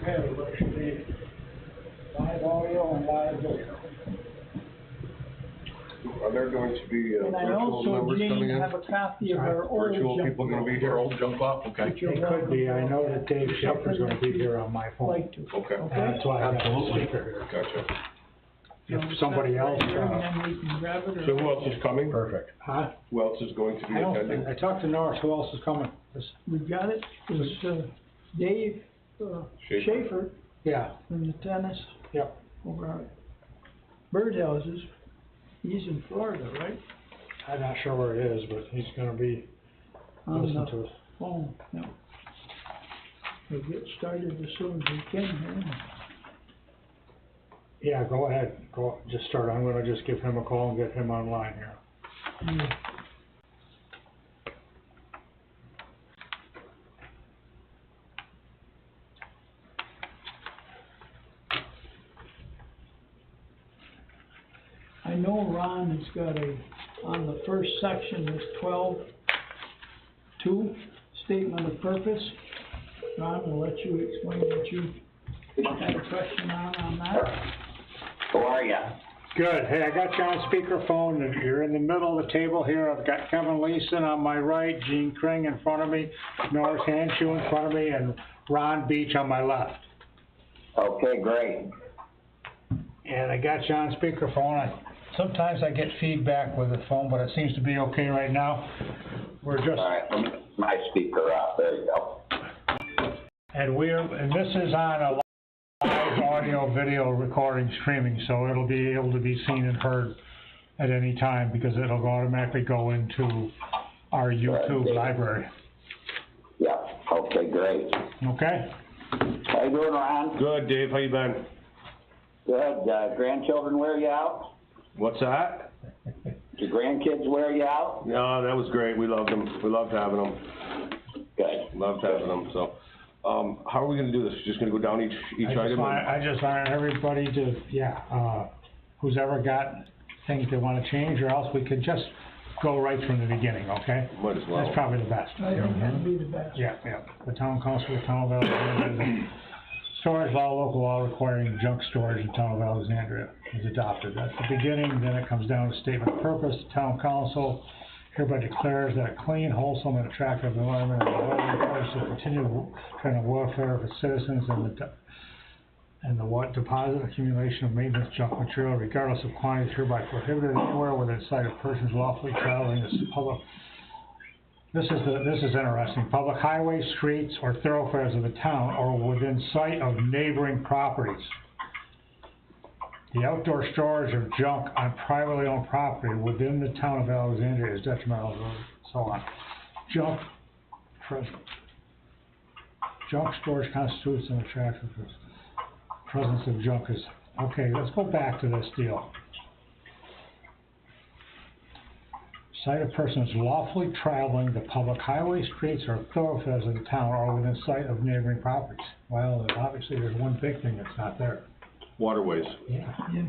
Okay, let's see. Live audio and live video. Are there going to be And I virtual also, members coming Jane, in? have a copy of our old Virtual junk people gonna be law. here, old junk law? Okay. If you're It could be, I know that Dave Shepherd's gonna be here on my phone. like to. Okay. That's why I got the Absolutely. speaker here. Gotcha. If somebody else, And then we can grab it or. So who else is coming? perfect. Huh? Who else is going to be I don't attending? think, I talked to Norris, who else is coming? We've got it, it's, Dave, Schaefer Yeah, from the tennis. Yep. Over at Birdhouses, he's in Florida, right? I'm not sure where it is, but he's gonna be On listening the to us. phone, yeah. We'll get started as soon as we can here. Yeah, go ahead, just start, I'm gonna just give him a call and get him online here. Yeah. I know Ron has got on the first section, this 12-2, statement of purpose. Ron, we'll let you explain what you had a question on that. How are ya? Good, hey, I got you on speakerphone, and you're in the middle of the table here, I've got Kevin Leeson on my right, Gene Kring in front of me, Norris Hanshew in front of me, and Ron Beach on my left. Okay, great. And I got you on speakerphone. Sometimes I get feedback with the phone, but it seems to be okay right now. We're just. All right, let me get my speaker up. There you go. And this is on a live audio video recording streaming, so it'll be able to be seen and heard at any time because it'll automatically go into our YouTube library. Yep, okay, great. Okay? How you doing, Ron? Good, Dave, how you been? Good. Grandchildren wear you out? What's that? Your grandkids wear you out? No, that was great, we loved them, we loved having them, Good. loved having them, so. How are we gonna do this? Just gonna go down each item? I just want everybody to, who's ever got things they wanna change, or else we could just go right from the beginning, okay? Might as well. That's probably the best. I think that'd be the best. Yeah. The town council of the town of Alexandria, storage law, local law requiring junk storage in town of Alexandria is adopted. That's the beginning, then it comes down to statement of purpose. The town council hereby declares that a clean, wholesome, and attractive environment is required to continue kind of welfare of its citizens and the deposit, accumulation of maintenance junk material, regardless of quantity, is hereby prohibited anywhere within sight of persons lawfully traveling this public. This is interesting. Public highways, streets, or thoroughfares of the town, or within sight of neighboring properties. The outdoor storage of junk on privately owned property within the town of Alexandria is detrimental, and so on. Junk storage constitutes an attractive presence of junk is, okay, let's go back to this deal. Sight of persons lawfully traveling the public highway, streets, or thoroughfares of the town, or within sight of neighboring properties. Well, obviously there's one big thing that's not there. Waterways. Yeah. Yeah.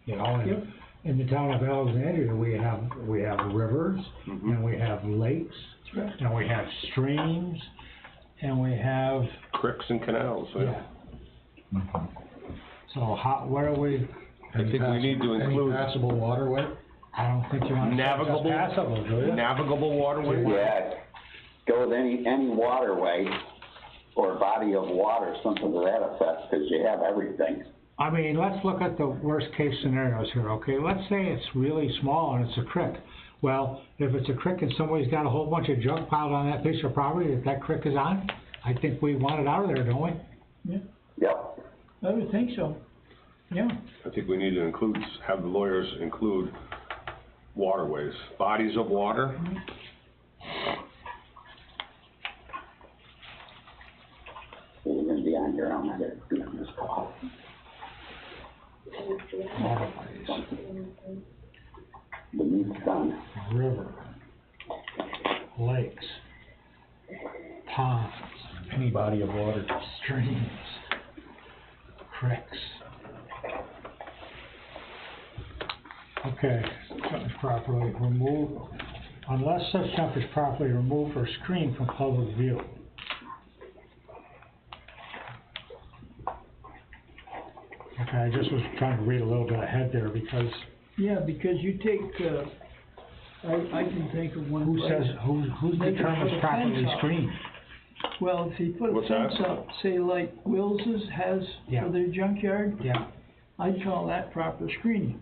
You know, in the town of Alexandria, we have rivers, and we have lakes, and we have streams, and we have Creeks and canals, yeah. So what are we? I think we need to include. Passable waterway? I don't think you want to Navigable. say just passable, do you? Navigable waterway? Yeah, go with any waterway or body of water, something to that effect, because you have everything. I mean, let's look at the worst case scenarios here, okay? Let's say it's really small and it's a creek. Well, if it's a creek and somebody's got a whole bunch of junk piled on that piece of property that creek is on, I think we want it out of there, don't we? Yeah, Yep. I would think so. Yeah. I think we need to have the lawyers include waterways, bodies of water. You're gonna be on your own, I gotta be on this call. Waterways, The new sun. river, lakes, ponds, Any body of water. streams, creeks. Okay, junk is properly removed, unless such junk is properly removed or screened from public view. Okay, I just was trying to read a little bit ahead there, because Yeah, because you take, I can think of one who place. says, who They can determines put a properly fence up. screened? Well, if you put a What's fence that? up, say like Wills's has Yeah. for their junkyard, Yeah, I'd call that proper screening.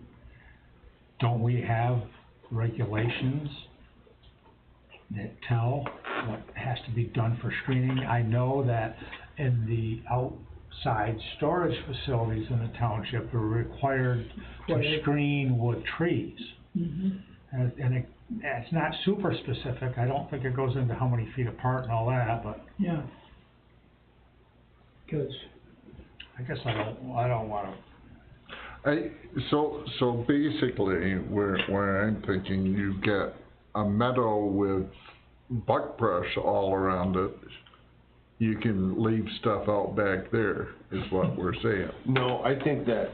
don't we have regulations that tell what has to be done for screening? I know that in the outside storage facilities in the township are required to Right. screen with trees. Mm-hmm. And it's not super specific, I don't think it goes into how many feet apart and all that, but Yeah. 'Cause, I guess I don't wanna, So basically, where I'm thinking, you get a meadow with buckbrush all around it, you can leave stuff out back there, is what we're saying. No, I think that,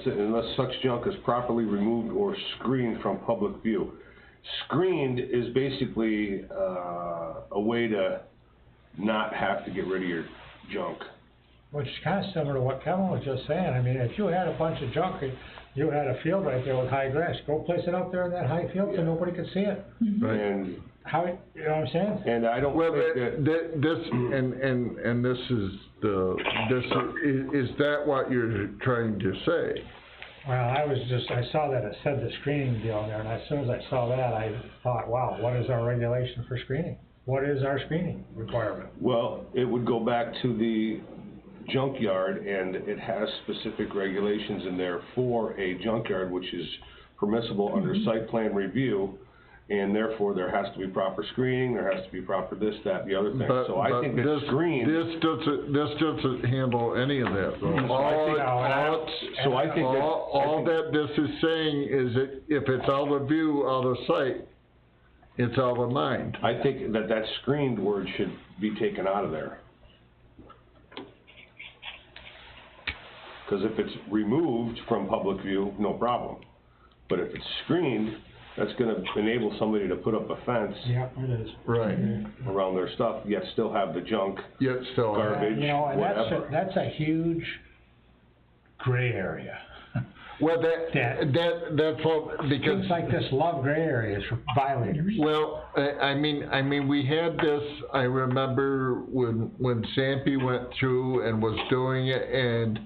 unless such junk is properly removed or screened from public view. Screened is basically, a way to not have to get rid of your junk. which is kinda similar to what Kevin was just saying. I mean, if you had a bunch of junk, you had a field right there with high grass, go place it out there in that high field so nobody could see it. And, How, you know what I'm saying? and I don't Well, think that, this, and this is is that what you're trying to say? Well, I saw that it said the screening deal there, and as soon as I saw that, I thought, wow, what is our regulation for screening? What is our screening requirement? well, it would go back to the junkyard, and it has specific regulations in there for a junkyard, which is permissible under site plan review, and therefore there has to be proper screening, there has to be proper this, that, the other thing. So I think that screen. This doesn't handle any of that, though. So I think that. All that this is saying is that if it's out of view, out of sight, it's out of mind. I think that that screened word should be taken out of there. Cause if it's removed from public view, no problem. But if it's screened, that's gonna enable somebody to put up a fence Yeah, it is. Right. around their stuff, yet still have the junk, Yet still. garbage, You know, and whatever. that's a huge gray area. Well, that's what, because. Things like this love gray areas for violators. Well, I mean, we had this, I remember when Sampy went through and was doing it, and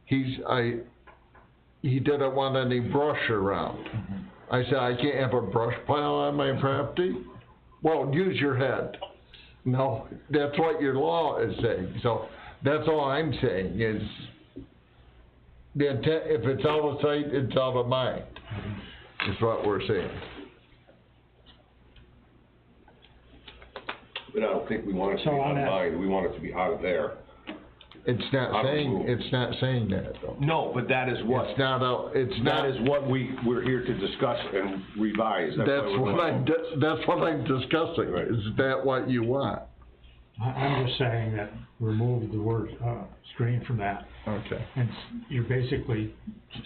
he didn't want any brush around. I said, I can't have a brush pile on my property? Well, use your head. No, that's what your law is saying, so that's all I'm saying is, the intent, if it's out of sight, it's out of mind, is what we're saying. But I don't think we want it to So be on out of that- mind, we want it to be out of there. It's Out not of saying, rule. it's not saying that, though. No, but that is what, It's not out, it's that not, is what we're here to discuss and revise. that's why we're what going- that's what I'm discussing, Right. is that what you want? I'm just saying that remove the word, screen from that. Okay. And you're basically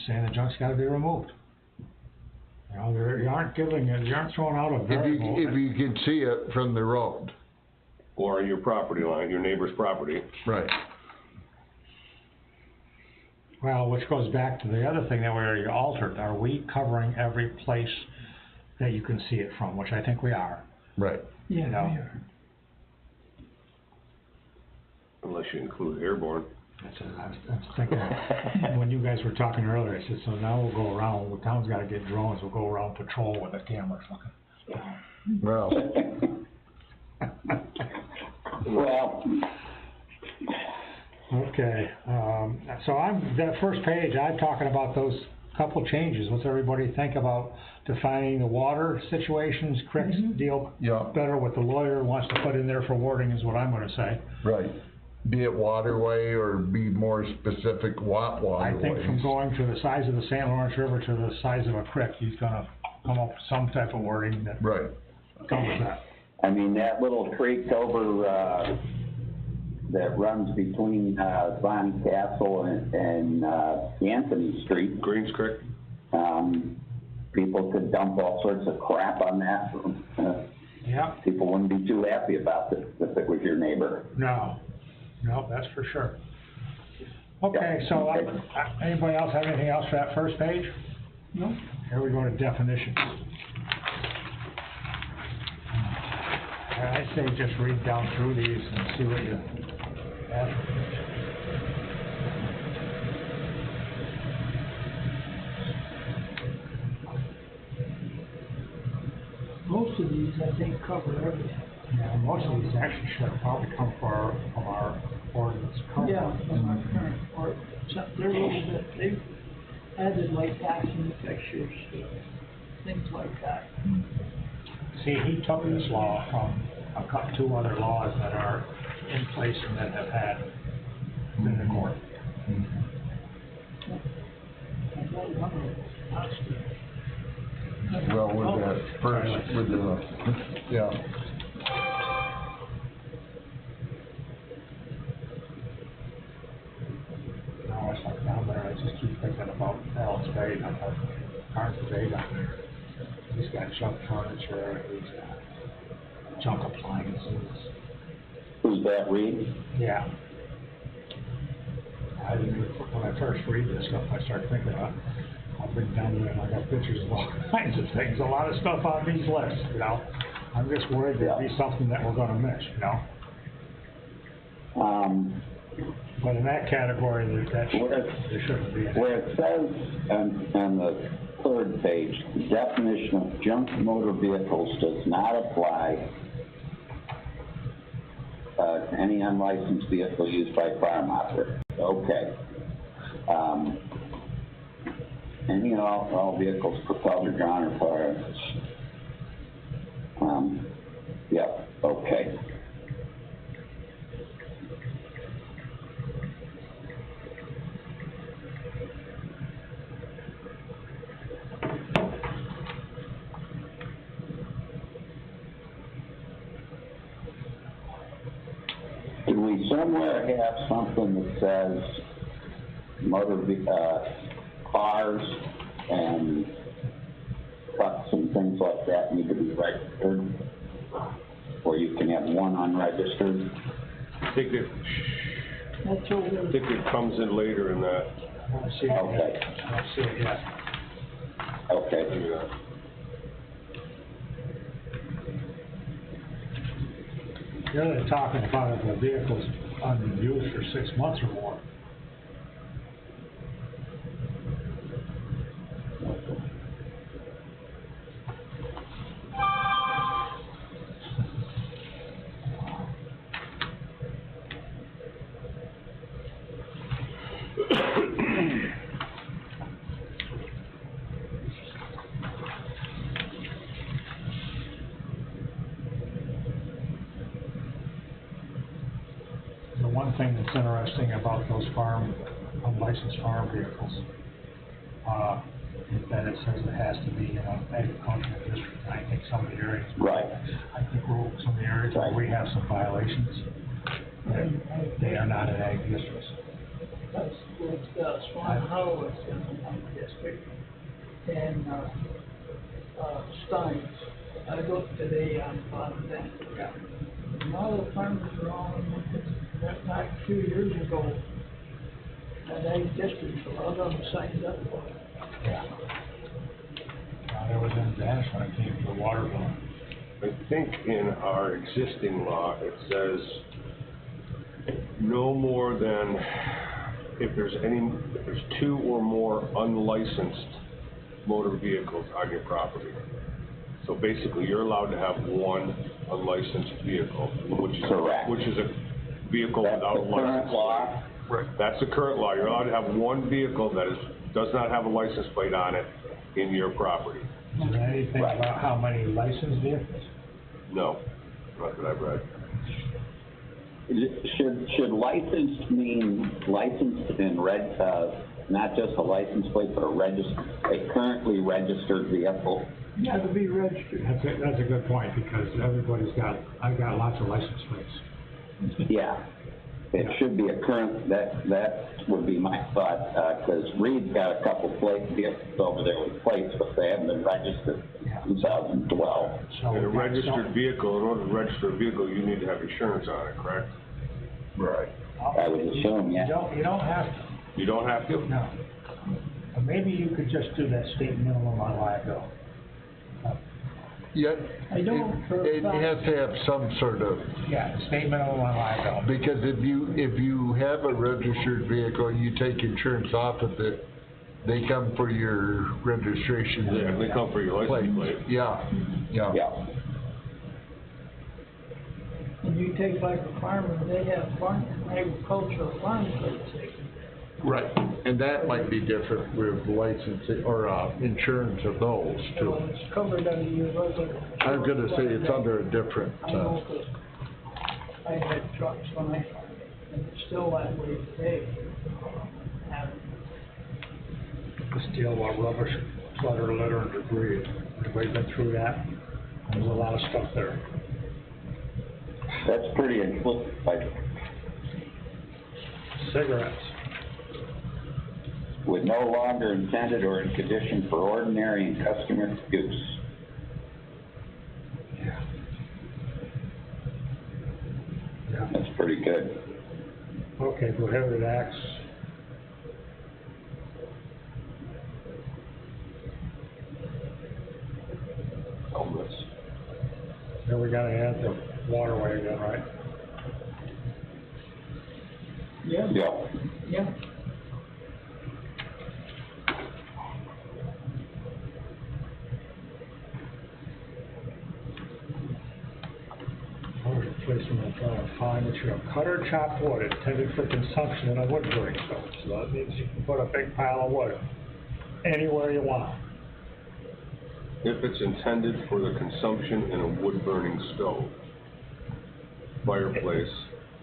saying the junk's gotta be removed. You know, you aren't throwing out a If variable. you can see it from the road. Or your property line, your neighbor's property. Right. Well, which goes back to the other thing that we already altered, are we covering every place that you can see it from, which I think we are. Right. yeah, No. we are. Unless you include airborne. I was thinking, when you guys were talking earlier, I said, so now we'll go around, the town's gotta get drones, we'll go around patrol with a camera fucking. Well, Well, Okay, so that first page, I'm talking about those couple changes. What's everybody think about defining the water situations? Crick's deal yeah, better what the lawyer wants to put in there for wording is what I'm gonna say. right. Be it waterway or be more specific, what I think from waterways. going to the size of the St. Lawrence River to the size of a creek, he's gonna come up with some type of wording that Right. covers that. I mean, that little creek over, that runs between, Bonnie Castle and Anthony Street, Greens Creek? people could dump all sorts of crap on that. Yep, People wouldn't be too happy about it if it was your neighbor. no, that's for sure. Okay, so, anybody else have anything else for that first page? No? Here we go to definitions. I'd say just read down through these and see what you have. Most of these, I think, cover everything. Yeah, most of these actually should have probably come from our ordinance. Yeah, from our current, or, they're a little bit, they've added like fastening fixtures, things like that. See, he took this law from two other laws that are in place and that have had in the court. I don't remember last year. Well, with that first, with the, yeah. Now it's like down there, I just keep thinking about Allen's Bay, Carnes Bay down there. He's got junk furniture, he's got junk appliances. Who's that, Reed? Yeah. I didn't even, when I first read this stuff, I started thinking about, I'll bring down there and I got pictures of all kinds of things, a lot of stuff on these lists, you know? I'm just worried there'll be something that we're gonna miss, you know? But in that category, there shouldn't be any. Where it says on the third page, the definition of junk motor vehicles does not apply to any unlicensed vehicle used by farm operators. Okay. Any and all vehicles propelled or drawn or powered. Yeah, okay. Do we somewhere have something that says cars and trucks and things like that need to be registered? Or you can have one unregistered? I think That's over there. it comes in later in that. I don't see it Okay. yet. I don't see it yet. Okay. Yeah. Here they're talking about if the vehicle's unused for 6 months or more. The one thing that's interesting about those unlicensed farm vehicles, is that it says it has to be in an agricultural district. I think some of the areas. Right. I think some of the areas where we have some violations, they are not in ag districts. That's with Swan Hollow, it's in the district, and, Steins. I looked today on that. Yeah. A lot of farmers are on, that back a few years ago, and they districts, a lot of them signed up for it. Yeah. There was an advantage when it came to the water bill. I think in our existing law, it says no more than, if there's two or more unlicensed motor vehicles on your property. So basically, you're allowed to have one unlicensed vehicle, which is Correct. which is a vehicle That's without a the license current law. plate. Right. That's the current law. You're allowed to have one vehicle that does not have a license plate on it in your property. Is there anything Right. about how many licensed vehicles? No, not that I've read. Should licensed mean licensed in not just a license plate, but a currently registered vehicle? You have to be registered. That's a good point, because I've got lots of license plates. Yeah. It should be a current, that would be my thought, because Reed's got a couple vehicles over there with plates, but they haven't been registered in 2012. So In a we've got registered vehicle, in order to register a vehicle, you need to have insurance on it, correct? Right. I would assume, yeah. You don't have to. You don't have to? No. Maybe you could just do that state minimum on landfill. Yeah, I don't for a it fact- has to have some sort of, Yeah, state minimum on landfill. because if you have a registered vehicle, you take insurance off of it, they come for your registration. Yeah, they come for your license plate. Yeah, yeah. Yeah, And you take like a farmer, they have agricultural farm plates they can. Right, and that might be different with licensing, or, insurance of those So too. it's covered under your regular. I'm gonna say it's under a different, I know that I had trucks when I farmed, and it's still that way today. And This deal about rubbish, clutter, litter, and debris. Everybody been through that? There's a lot of stuff there. that's pretty inclusive, Cigarettes. with no longer intended or in condition for ordinary and customary use. Yeah. Yeah. That's pretty good. Okay, prohibited acts. Homeless. Then we gotta add the waterway again, right? yeah, Yeah, yeah. Or replacement of fine material, cut or chopped wood intended for consumption in a wood burning stove. So that means you can put a big pile of wood anywhere you want. If it's intended for the consumption in a wood-burning stove, fireplace,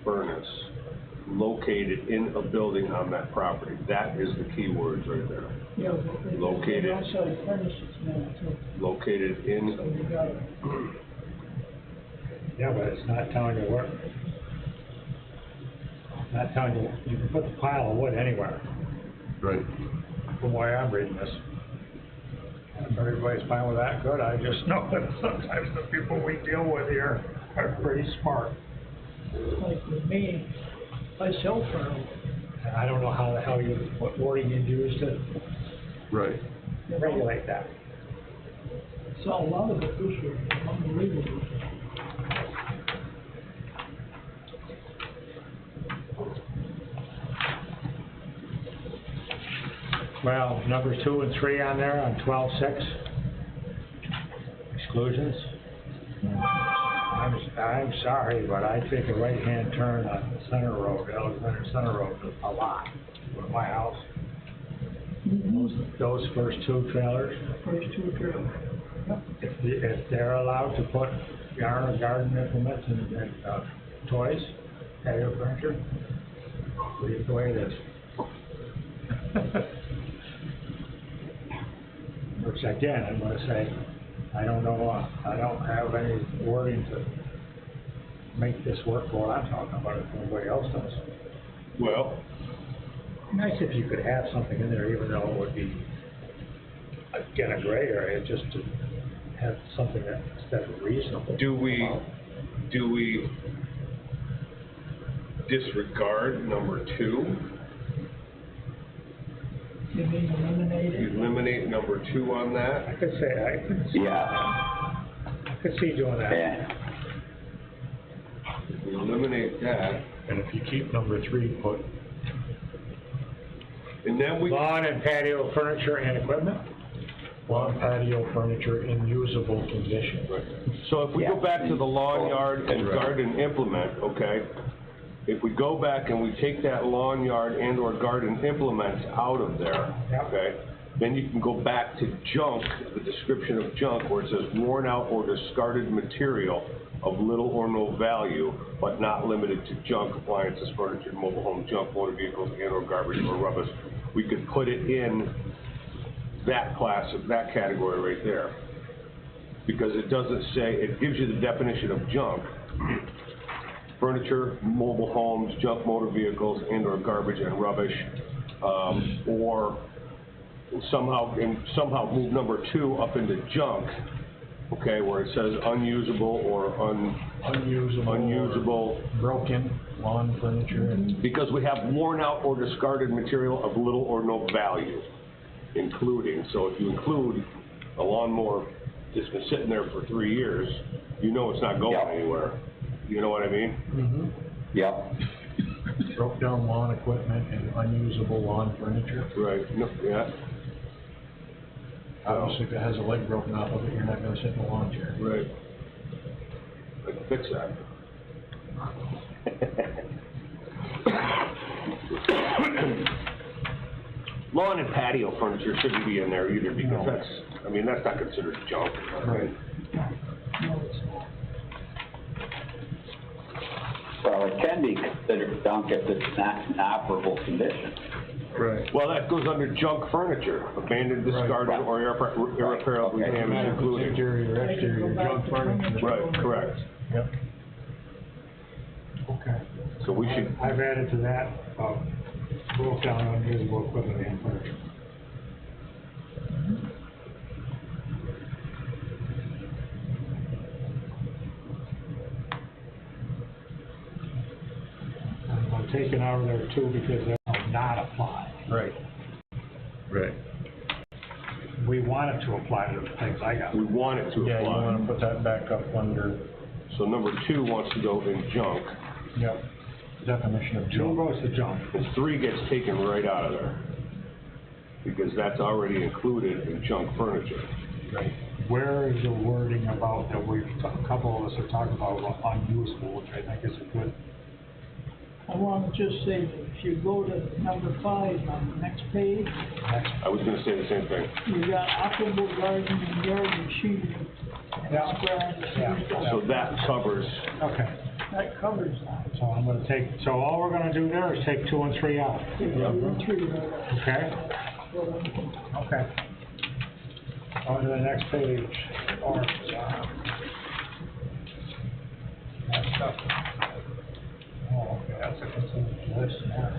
furnace, located in a building on that property, that is the key words right there. Yeah, but they- Located. outside furnaces now too, Located so in, you gotta, Yeah, but it's not telling you where. Not telling you, you can put the pile of wood anywhere, right. from the way I'm reading this. If everybody's fine with that, good, I just know that sometimes the people we deal with here are pretty smart. like with me, I sell furniture. And I don't know how the hell you, what wording you'd use to Right. regulate that. Saw a lot of it this year, unbelievable. Well, numbers 2 and 3 on there on 12-6. Exclusions. I'm sorry, but I take a right-hand turn on Center Road, Alexandria Center Road, a lot, with my house. Those first 2 trailers, First two trailers. Yep. if they're allowed to put garden or garden implements and toys, patio furniture, leave it the way it is. Which again, I'm gonna say, I don't know, I don't have any wording to make this work for what I'm talking about, if anybody else does. well, Nice if you could have something in there, even though it would be, again, a gray area, just to have something that's reasonable. do we disregard number 2? You mean eliminate it? Eliminate number 2 on that? I could see yeah, I could see doing that. yeah. If we eliminate that, And if you keep number 3, put and then we, Lawn and patio furniture and equipment? lawn patio furniture in usable condition. so if we go back to the lawn yard and Right. garden implement, okay? If we go back and we take that lawn yard and or garden implements out of there, Yep. okay? Then you can go back to junk, the description of junk, where it says worn out or discarded material of little or no value, but not limited to junk, appliances, furniture, mobile home junk, motor vehicles, and or garbage or rubbish. We could put it in that class, that category right there. Because it doesn't say, it gives you the definition of junk. Furniture, mobile homes, junk motor vehicles, and or garbage and rubbish, or somehow move number 2 up into junk, okay, where it says unusable or unusable, or broken lawn furniture. because we have worn out or discarded material of little or no value, including, so if you include a lawnmower that's been sitting there for 3 years, you know it's not going Yep. anywhere. You know what I mean? Mm-hmm. Yep. Broke down lawn equipment and unusable lawn furniture. Right, no, yeah, Obviously, if it has a leg broken off of it, you're not gonna sit in a lawn chair. right. I can fix that. Lawn and patio furniture shouldn't be in there either, because that's, I mean, that's not considered junk. Right. No, it's not. Well, it can be considered junk if it's not in operable condition. Right. Well, that goes under junk furniture, abandoned, discarded, Right. or irreparably Okay. damaged, including. Interior, exterior, junk furniture. Right, correct. Yep. Okay. So we should, I've added to that, broke down unusable equipment and furniture. I'm taking out of there too because they'll not apply. Right. Right. We want it to apply to the things I got. we want it to Yeah, you apply. wanna put that back up under, So number 2 wants to go in junk, yep, definition of Two junk. goes to junk. and 3 gets taken right out of there. Because that's already included in junk furniture. Right. Where is the wording about that a couple of us are talking about unusable, which I think is a good, I want to just say that if you go to number 5 on the next page, I was gonna say the same thing. you got operable garden and yard machinery. Yeah. Yeah. So that covers, okay. That covers that. So I'm gonna take, so all we're gonna do there is take 2 and 3 out, Take 2 and 3 right out. okay? Okay. On to the next page, or, next up. Oh, okay, that's a complete list now.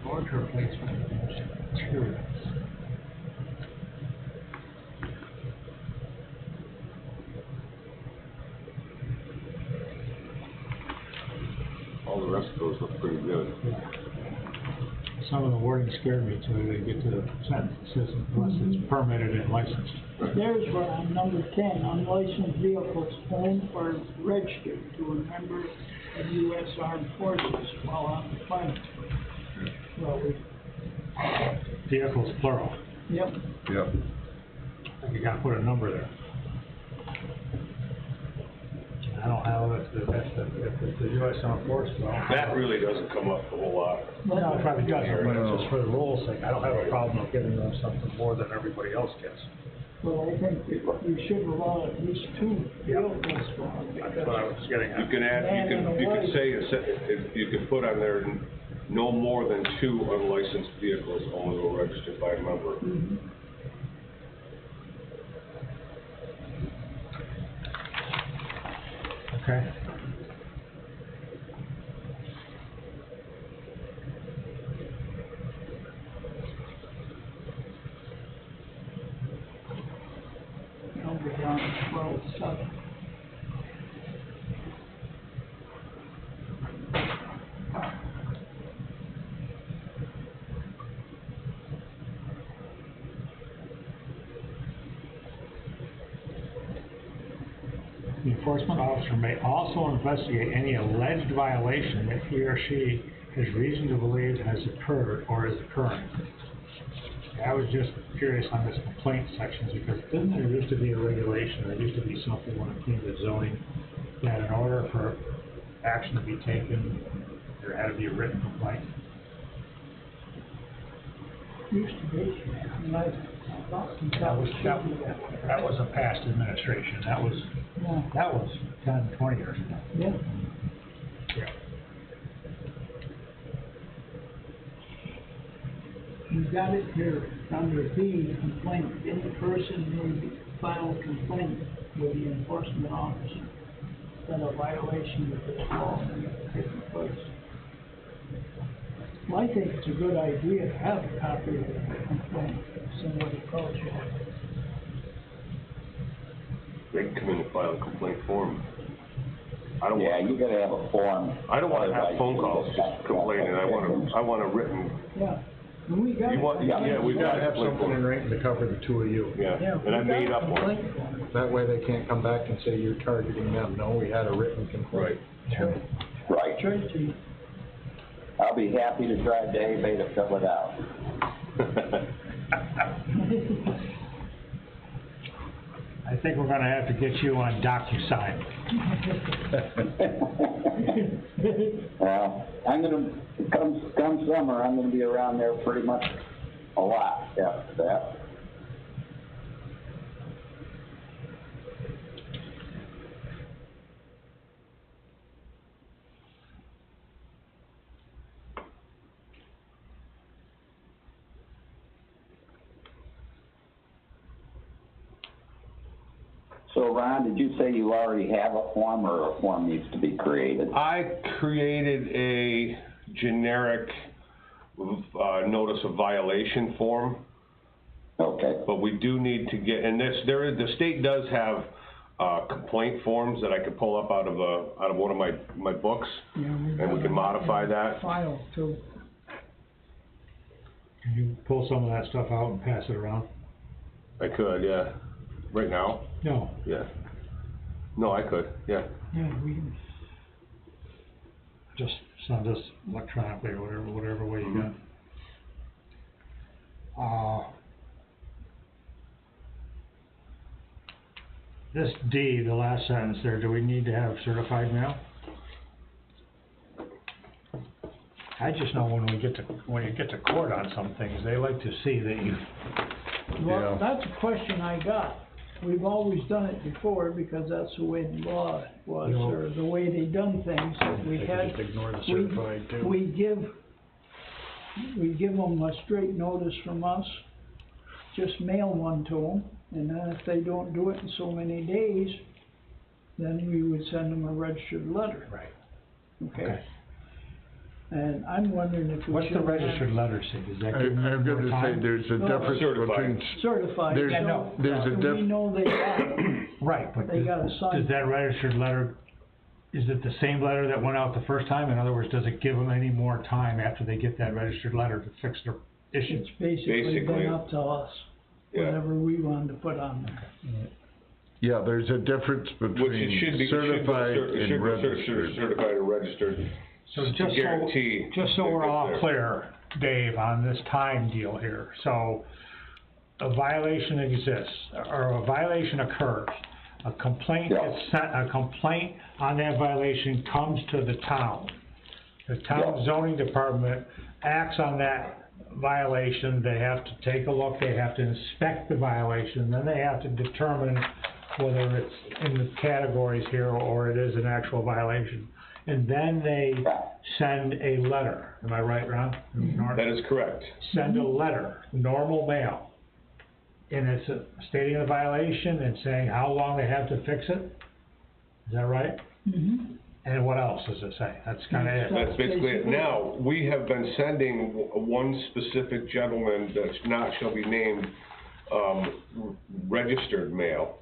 Storage replacement materials. all the rest of those look pretty good. Some of the wording scared me until they get to the sentence, it says unless it's permitted and licensed. There's where on number 10, unlicensed vehicles owned or registered to a member of U.S. Armed Forces while on deployment. Well, Vehicles plural, yep, Yep. you gotta put a number there. I don't know if it's the U.S. Armed Forces, I don't have. That really doesn't come up a whole lot. No, it probably doesn't, but it's just for the rules sake, I don't have a problem of giving them something more than everybody else gets. well, I think that we should allow at least 2 vehicles for them. That's what I was getting You at. can add, you could say, you could put on there, no more than 2 unlicensed vehicles owned or registered by a member. Mhm. Okay. Now we're down to 12.7. The enforcement officer may also investigate any alleged violation that he or she has reason to believe has occurred or is occurring. I was just curious on this complaint sections, because didn't there used to be a regulation, there used to be something when it came to zoning, that in order for action to be taken, there had to be a written complaint? Used to be, and I thought since That was, should be that was a past administration, that was Yeah, 10, 20 years ago. yeah. Yeah. You got it here, under B, complaint, any person may file a complaint with the enforcement officer that a violation of this law may have taken place. Well, I think it's a good idea to have a copy of the complaint, if somebody calls you. They can come in and file a complaint form. I don't Yeah, want, you gotta have a form. I don't wanna have Otherwise, phone you calls just- just complaining, I want a written, Yeah, and we got. You want- yeah, we You gotta have complaint something in form. writing to cover the two of you. yeah, and I made up one. one. That way they can't come back and say you're targeting them. No, we had a written complaint. Right. Right. Sure, Chief. I'll be happy to drive to Hay Bay to fill it out. I think we're gonna have to get you on DocuSign. Well, I'm gonna, come summer, I'm gonna be around there pretty much a lot after that. So Ron, did you say you already have a form or a form needs to be created? I created a generic, notice of violation form, Okay, but we do need to get, and the state does have, complaint forms that I could pull up out of one of my books, and we can modify that. File too. Can you pull some of that stuff out and pass it around? I could, yeah. Right now? No, Yeah. No, I could, yeah. Yeah, we can. just send us electronically or whatever way you got. This D, the last sentence there, do we need to have certified mail? I just know when you get to court on some things, they like to see that you, Well, Yeah. that's a question I got. We've always done it before because that's the way the law was, Yeah. or the way they done things. We They had, can just ignore the certified too. we give them a straight notice from us, just mail one to them, and then if they don't do it in so many days, then we would send them a registered letter. right, Okay? okay. And I'm wondering if we What's should the have registered letter say, does that give I'm them more gonna say time? there's a No, difference certified. between, certified, There's- Yeah, so, no, there's a and we diff- know they got it. Right, but They gotta sign. does that registered letter, is it the same letter that went out the first time? In other words, does it give them any more time after they get that registered letter to fix their issue? It's basically Basically, been up to us, Yeah. whatever we wanted to put on there. yeah, there's a difference Which it between should be, certified and registered. certified or registered. So to just guarantee just so they we're get all there. clear, Dave, on this time deal here, so a violation exists, or a violation occurs, a complaint Yeah. gets sent, a complaint on that violation comes to the town. The town Yeah. zoning department acts on that violation, they have to take a look, they have to inspect the violation, then they have to determine whether it's in the categories here or it is an actual violation. And then they send a letter, am I right, Ron? That is correct. Send a letter, normal mail. And it's stating the violation and saying how long they have to fix it? Is that right? Mm-hmm. And what else does it say? That's kinda it. That's basically it. Now, we have been sending one specific gentleman that's not, shall be named, registered mail,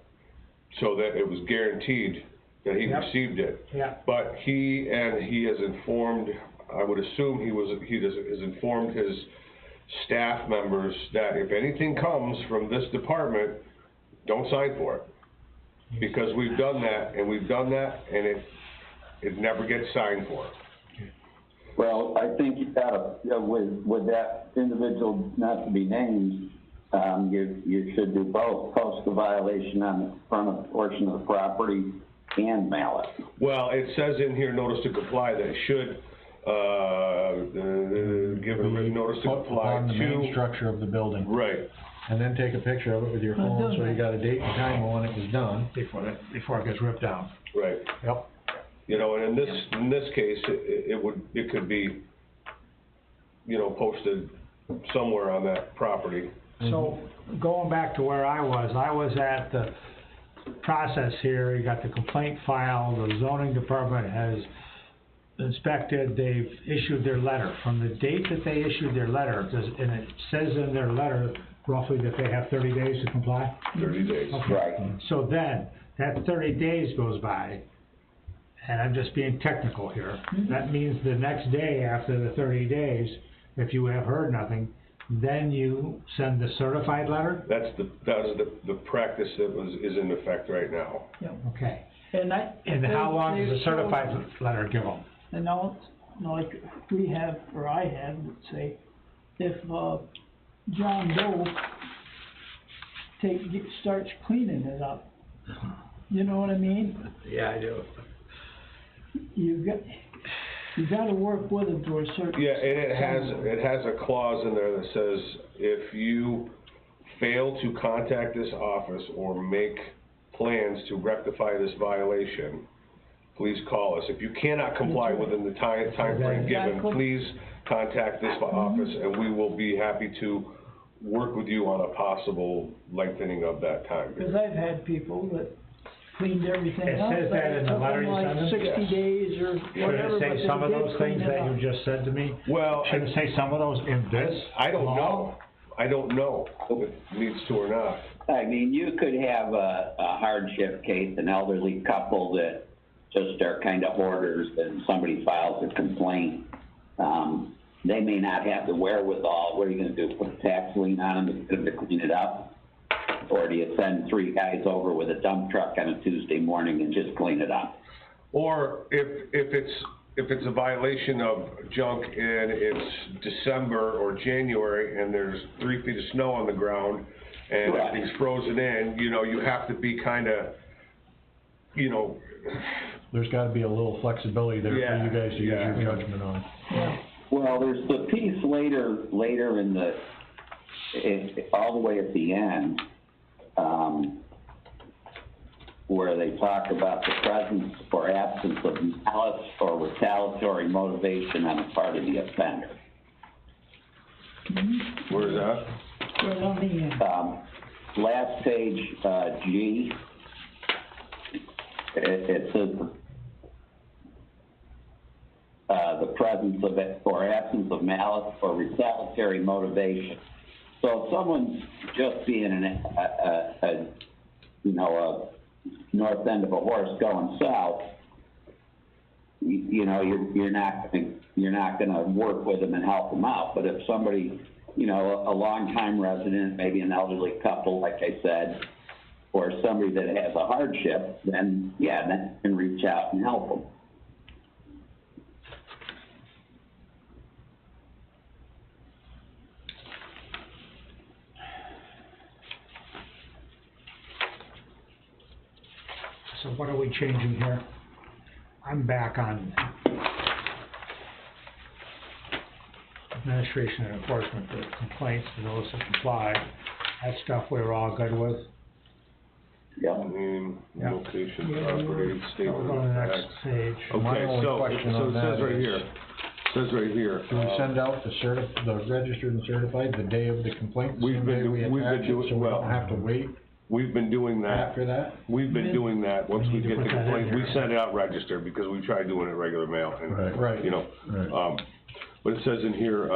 so that it was guaranteed that he Yep. received it. Yeah, But he has informed, I would assume he has informed his staff members that if anything comes from this department, don't sign for it. Because we've done that, and it never gets signed for. well, I think you gotta, with that individual not to be named, you should do both, post the violation on the front of portion of the property and mail it. Well, it says in here, notice to comply, that it should, give a written notice to comply On the main to, structure of the building. right, And then take a picture of it with your I've phone, done so you that. got a date and time when it was done. before it gets ripped down. right. Yep. You know, and in this case, it could be, you know, posted somewhere on that property. So, going back to where I was at the process here, you got the complaint filed, the zoning department has inspected, they've issued their letter. From the date that they issued their letter, and it says in their letter roughly that they have 30 days to comply? 30 days. Okay. Right. So then, that 30 days goes by, and I'm just being technical here. That means the next day after the 30 days, if you have heard nothing, then you send the certified letter? That was the practice that is in effect right now. Okay. And how long does the certified letter give them? And now, like we have, or I have, let's say, if, John Doe starts cleaning it up, you know what I mean? Yeah, I do. You gotta work with him to a certain. Yeah, and it has a clause in there that says, if you fail to contact this office or make plans to rectify this violation, please call us. If you cannot comply within the time frame given, Exactly. please contact this office, and we will be happy to work with you on a possible lengthening of that time. Cause I've had people that cleaned everything It up. says that in the took letter them you like sent them? 60 Yes. days or Should whatever, it but say they some of did those clean things it that up. you just said to me? Well, Should it say some of those in this? I don't law? know. I don't know if it needs to or not. I mean, you could have a hardship case, an elderly couple that just are kind of hoarders, and somebody files a complaint. They may not have the wherewithal. What are you gonna do, put a tax lien on them and get them to clean it up? Or do you send 3 guys over with a dump truck on a Tuesday morning and just clean it up? Or if it's a violation of junk and it's December or January and there's 3 feet of snow on the ground and Right. everything's frozen in, you have to be kinda, There's gotta be a little flexibility there for Yeah, you guys to use yeah. your judgment on. Yeah. Well, there's the piece later in all the way at the end, where they talk about the presence or absence of malice or retaliatory motivation on the part of the offender. where's that? Right on the end. Last page, G, it says, the presence of it or absence of malice or retaliatory motivation. So if someone's just being a north end of a horse going south, you're not gonna work with them and help them out. But if somebody, a longtime resident, maybe an elderly couple, like I said, or somebody that has a hardship, then you can reach out and help them. So what are we changing here? I'm back on administration and enforcement, the complaints, the notice of comply, that stuff we were all good with. Yep. Name, Yeah. location, Yeah, property, We'll go statement to the of next facts. page. My Okay, only so question it on says that right is- here, Do we send out the registered and certified the day of the complaint? We've same been day do- we we've been attach it, doing- so we well, don't have to wait we've been doing that. after that? We've been doing that, once We we need to get the put that in complaint, we there. send it out registered, because we tried doing it regular mail, and, Right. But it says in here,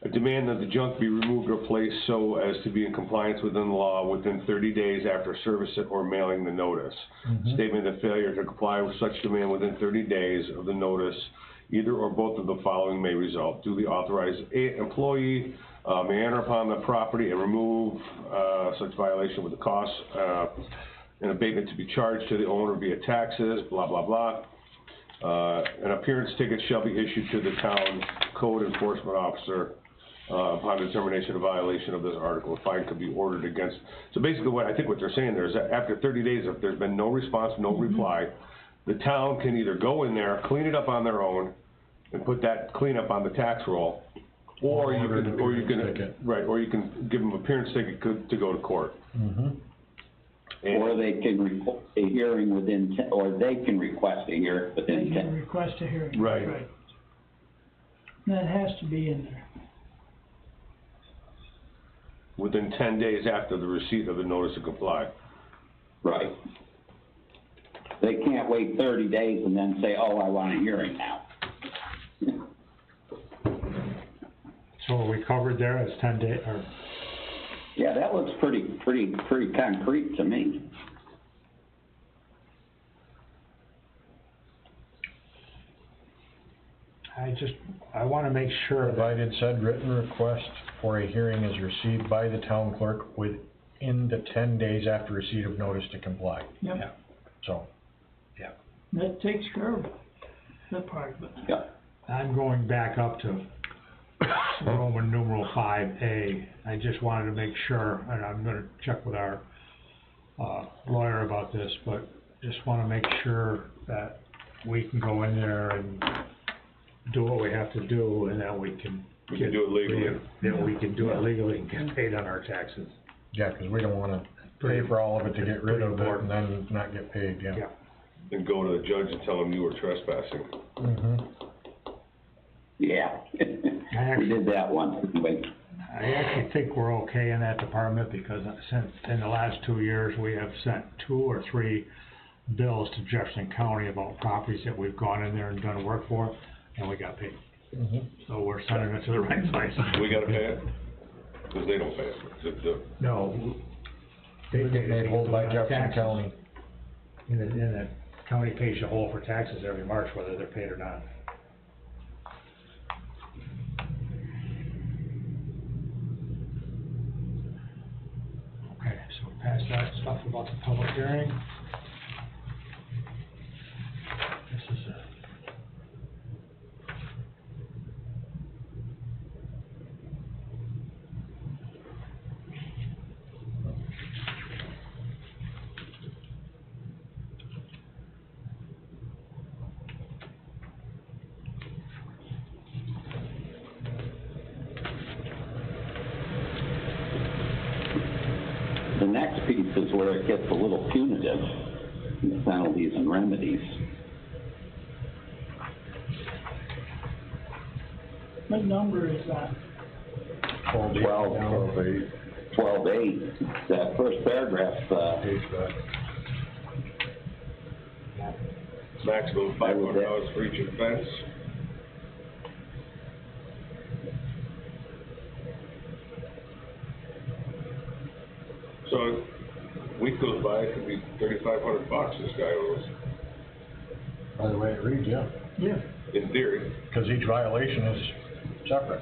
a demand that the junk be removed or replaced so as to be in compliance within the law within 30 days after service or mailing the notice. Statement of failure to comply with such demand within 30 days of the notice, either or both of the following may result. Duly authorized employee may enter upon the property and remove such violation with the cost and abatement to be charged to the owner via taxes, blah, blah, blah. An appearance ticket shall be issued to the town code enforcement officer upon determination of violation of this article. A fine could be ordered against. So basically what they're saying there is that after 30 days, if there's been no response, no reply, the town can either go in there, clean it up on their own, and put that cleanup on the tax roll, or you Order an can, appearance ticket. right, or you can give them appearance ticket to go to court. And- Or they can request a hearing within, or they can request a hearing They within can 10. request a hearing. Right. That has to be in there. within 10 days after the receipt of the notice to comply. Right. They can't wait 30 days and then say, oh, I want a hearing now. So are we covered there as 10 days, or? Yeah, that looks pretty concrete to me. I wanna make sure that, Provided said written request for a hearing is received by the town clerk within the 10 days after receipt of notice to comply. Yep, So, that takes care of that part of it. Yeah. I'm going back up to Roman numeral 5A. I just wanted to make sure, and I'm gonna check with our, lawyer about this, but just wanna make sure that we can go in there and do what we have to do, and that we can. We can do it legally. That we can do it legally and get paid on our taxes. yeah, 'cause we don't wanna pay for all of it to get rid of it and then not get paid, yeah. And go to the judge and tell him you were trespassing. Yeah. We did that once, anyway. I actually think we're okay in that department, because since, in the last 2 years, we have sent 2 or 3 bills to Jefferson County about properties that we've gone in there and done work for, and we got paid. So we're sending it to the right place. We gotta pay it? Cause they don't pay it. No. They get made whole by Jefferson Taxes. County. And the county pays you whole for taxes every March, whether they're paid or not. Okay, so pass that stuff about the public hearing. This is The next piece is where it gets a little punitive, the penalties and remedies. What number is that? 12.8, that first paragraph, Maximum $500 for each offense. So, a week goes by, it could be $3,500 this guy owes, By the way it reads, yeah, Yeah. in theory. 'cause each violation is separate.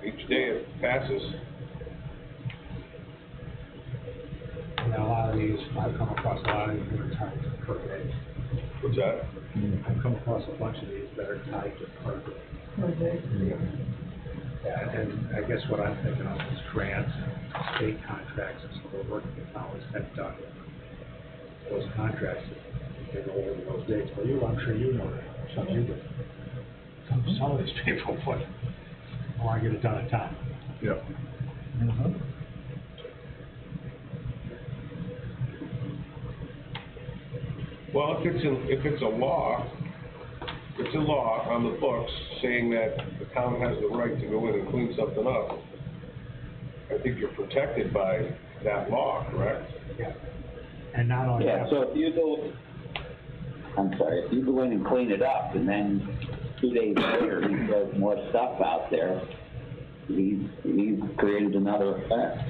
Each day it passes. And a lot of these, I've come across a lot of these that are tied to per day. What's that? I've come across a bunch of these that are tied to per day. Okay. Yeah, and I guess what I'm thinking of is grants and state contracts, and so we're working with towns that done those contracts, they go over those dates, but I'm sure you know that, some of you do. Some of these people put, I wanna get it done in time. Yep. Well, if it's a law on the books saying that the town has the right to go in and clean something up, I think you're protected by that law, correct? Yeah. And not only yeah, that, so if you go in and clean it up, and then 2 days later he throws more stuff out there, he's created another offense.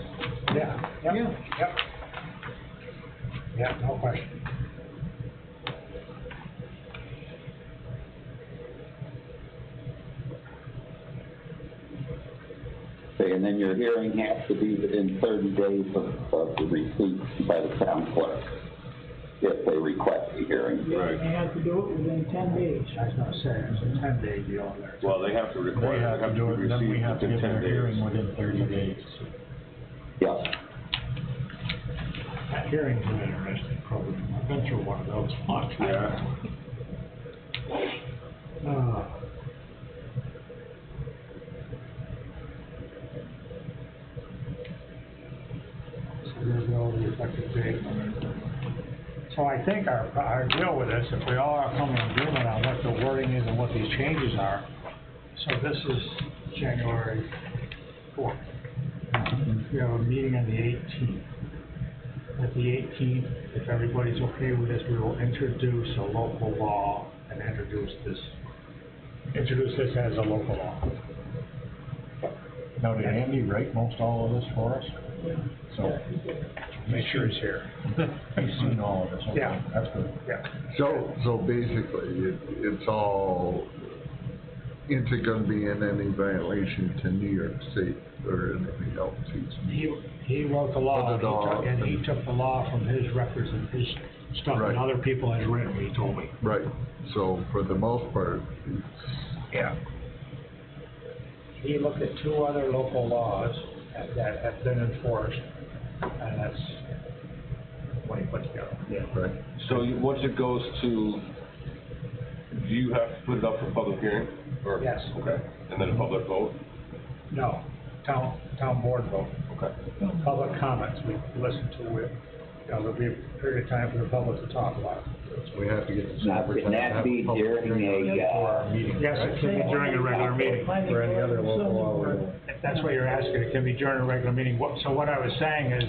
Yeah, no question. Okay, and then your hearing has to be within 30 days of the receipt by the town clerk, if they request a hearing. Right. They have to do it within 10 days. I was gonna say, it's a 10-day deal in there. Well, they have to require, They have to do it, then we have to within give them 10 a days. hearing within 30 days. Yeah. That hearing's an interesting program. I've been through one of those once. Yeah. So there's no the effective date. So I think our deal with this, if we all are coming to agreement on what the wording is and what these changes are, so this is January 4th. We have a meeting on the 18th. At the 18th, if everybody's okay with this, we will introduce a local law and introduce this as a local law. Now, did Andy write most all of this for us? So, make sure he's here. He's seen all of this, okay, Yeah. that's good. Yeah. So basically, it's all, isn't it gonna be in any violation to New York State or anything else? He wrote the law, Put it all- and he took the law from his records and his stuff Right. that other people has written, he told me. Right, so for the most part, Yeah. He looked at 2 other local laws that have been enforced, and that's what he put together. Yeah. right, So once it goes to, do you have to put it up for public hearing? Or- Yes. Okay, and then a public vote? No, town board vote. Okay. Public comments, we listen to it, there'll be a period of time for the public to talk about it. We have to get this Now, can that be during for our a, meeting. Yes, it can be during a regular meeting. Or any other local law. If that's what you're asking, it can be during a regular meeting. So what I was saying is,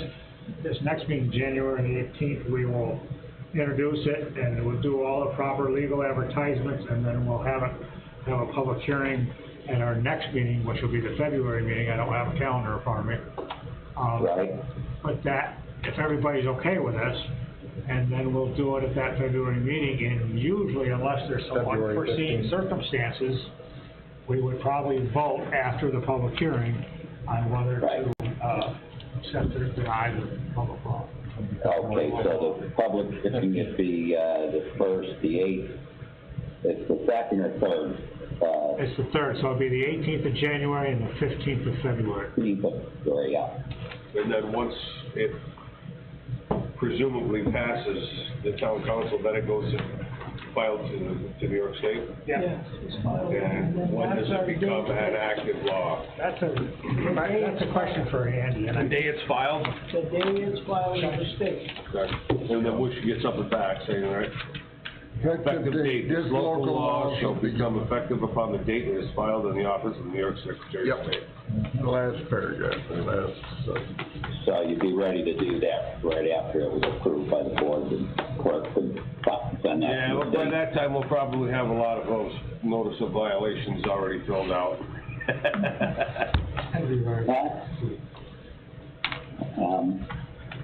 this next meeting, January 18th, we will introduce it, and we'll do all the proper legal advertisements, and then we'll have a public hearing at our next meeting, which will be the February meeting. I don't have a calendar in front of me. right? But that, if everybody's okay with this, and then we'll do it at that February meeting, and usually, unless there's some February unforeseen 15th. circumstances, we would probably vote after the public hearing on whether to, accept or deny the public law. Okay, so the public, it can just be, the first, the 8th, it's the 2nd or 3rd, It's the 3rd, so it'll be the 18th of January and the 15th of February. 15th of February, yeah. And then once it presumably passes the town council, then it goes filed to New York State? Yeah, Yes, it's filed. And then when does that's our it become date. an active law? that's a question for Andy, and The day it's filed? The day it's filed with the state. And then Bush gets up and back saying, right? Effective date, this local law shall become effective upon the date it is filed in the office of the New York Secretary of Yep. State. the last paragraph, the last, So you'd be ready to do that right after it was approved by the board and clerk and send that. Yeah, to the but by state. that time, we'll probably have a lot of those notice of violations already filled out. that'd be very.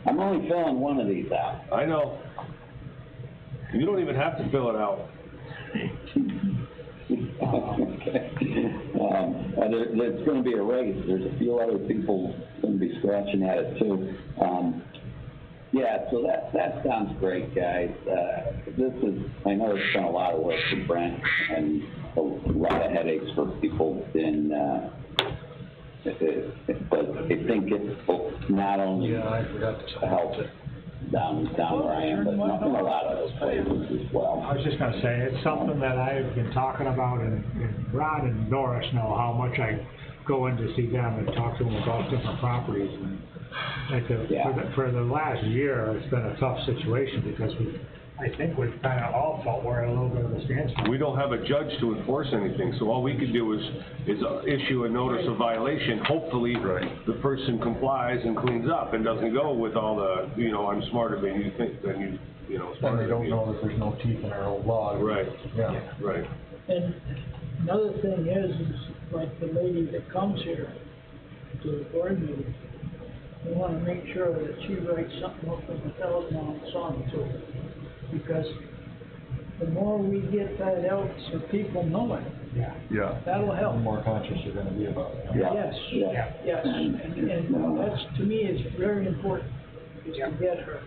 I'm only filling one of these out. I know. You don't even have to fill it out. There's gonna be a race, there's a few other people gonna be scratching at it too. Yeah, so that sounds great, guys. This is, I know it's been a lot of work for Brent and a lot of headaches for people in, but I think it's not only Yeah, I forgot to help down where I am, but in a lot of those places as well. I was just gonna say, it's something that I've been talking about, and Ron and Doris know how much I go in to see them and talk to them about different properties. And like for the last year, it's been a tough situation, because I think we've kind of all felt we're at a little bit of a standstill. We don't have a judge to enforce anything, so all we can do is issue a notice of violation. Hopefully, the person complies and cleans up and doesn't go with all the, I'm smarter than you think, Then smarter they than don't you. know that there's no teeth in our old law. Right, Yeah. right. And another thing is like the lady that comes here to the board meeting, we wanna make sure that she writes something up in the telephone song too. Because the more we get that out so people know it, yeah. that'll The help. more conscious you're gonna be about it. Yeah. Yes, Yeah. yes, and that's, to me, is very important, is to get her.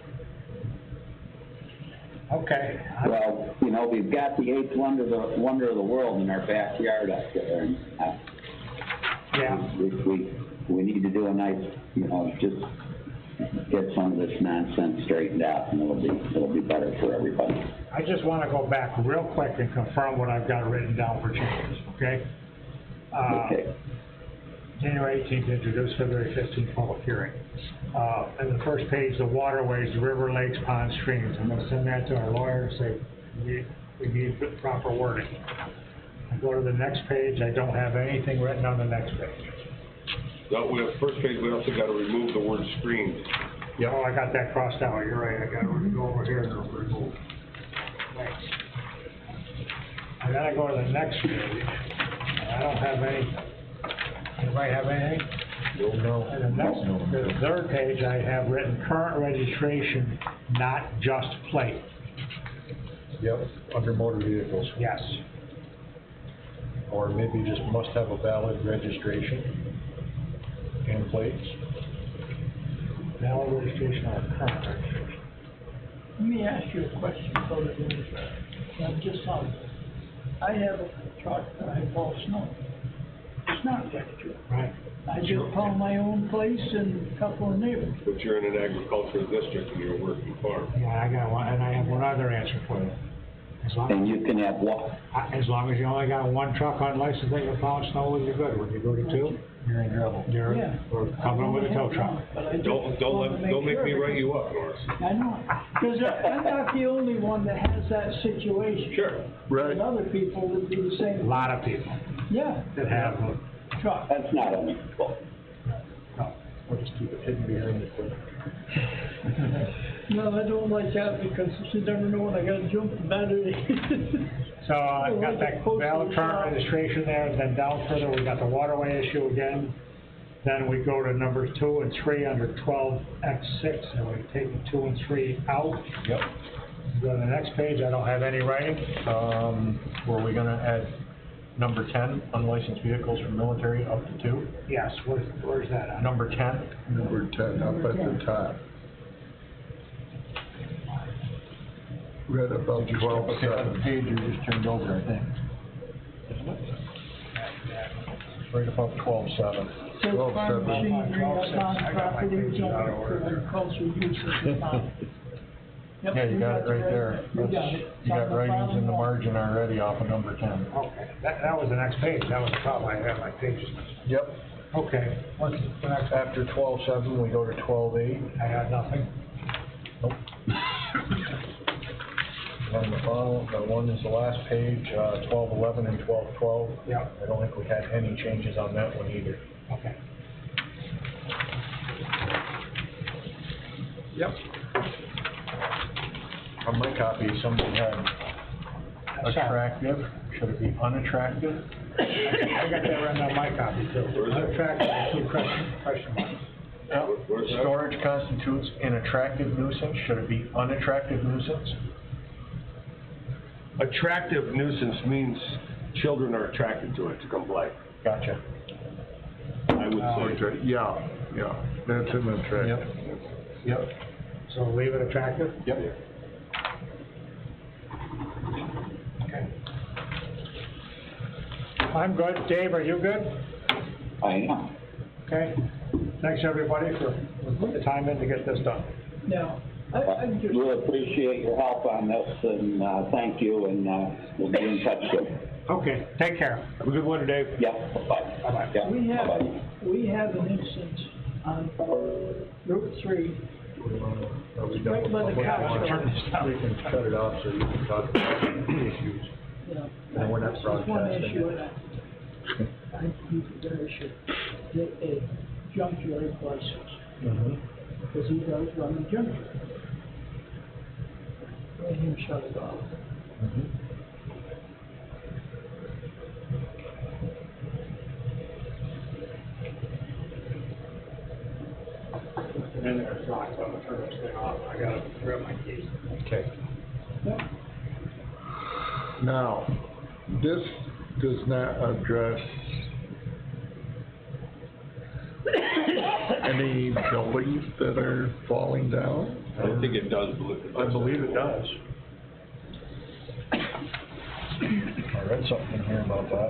Okay. Well, we've got the 8th wonder of the world in our backyard up there, and Yeah. we need to do a nice, just get some of this nonsense straightened out, and it'll be better for everybody. I just want to go back real quick and confirm what I've got written down for changes, okay? Okay. January 18th, introduced, February 15th, public hearing. And the first page, the waterways, river, lakes, ponds, streams. I'm gonna send that to our lawyer and say, we need the proper wording. I go to the next page, I don't have anything written on the next page. No, we have, first page, we also gotta remove the word screened. Yeah, oh, I got that crossed out, you're right, I gotta go over here and remove. Thanks. And then I go to the next page, and I don't have any. Anybody have anything? No. And the next, the third page, I have written current registration, not just plate. Yep, under motor vehicles. Yes. Or maybe just must have a valid registration and plates. Valid registration or current registration. Let me ask you a question, so that I'm just on. I have a truck that I haul snow. It's not registered. Right. I just haul my own place and a couple of neighbors. But you're in an agricultural district and you're a working farm. Yeah, I got one, and I have one other answer for you. As long And you can have what? as long as you only got one truck on license that you're plowing snow with, you're good. When you go to two, you're in trouble. You're coming with a tow truck. Don't make me write you up, Norris. I know, because I'm not the only one that has that situation. Sure. Right. And other people would do the A same. lot of people Yeah, that have them. truck. That's not unusual. No. We'll just keep it hidden behind the foot. No, I don't like that because you never know when I gotta jump the battery. So I got that valid current registration there, then down further, we got the waterway issue again. Then we go to numbers 2 and 3 under 12X6, and we take 2 and 3 out. Yep. Go to the next page, I don't have any writing. Were we gonna add number 10, unlicensed vehicles from military up to 2? Yes, where's that at? Number 10, Number 10 up at the top. Right above okay, 12.7. on the page you just turned over, I think. Right above 12.7. Says Well, farm seven. machinery upon property zoned for agricultural use of the town. Yep, Yeah, you we got it right there. We got That's- it. You got It's on writings in the bottom wall. margin already off of number 10. Okay, that was the next page, that was the problem, I had my pages. Yep. Okay, what's the next? After 12.7, we go to 12.8. I got nothing. Nope. On the bottom, the one is the last page, 12.11 and 12.12. Yep. I don't think we had any changes on that one either. Okay. Yep. On my copy, somebody had attractive, should it be unattractive? I got that written on my copy too. Unattractive, 2 question marks. Where's that? Storage constitutes an attractive nuisance, should it be unattractive nuisance? Attractive nuisance means children are attracted to it to come play. Gotcha. I would say. Okay, yeah, that's an attractive. Yep. So leave it attractive? Yep. Okay. I'm good. Dave, are you good? I am. Okay. Thanks, everybody, for putting the time in to get this done. Now, I just, We'll appreciate your help on this, and, thank you, and, we'll be in touch soon. Okay, take care. Have a good one, Dave. Yeah, bye-bye. Bye-bye. Yeah, bye-bye. we have an instance on Route 3, Are we done right with by the public cow comment? shop. We can cut it off so you can talk about the issues. You know. And we're not This is one broadcasting issue, it. and I think there should get a junkyard license, because he does run a junkyard. Let him shut it off. And then there's lots, so I'm gonna turn this thing off. I gotta grab my keys. Okay. Now, this does not address any buildings that are falling down? I don't think it does. I believe it does. I read something in here about that.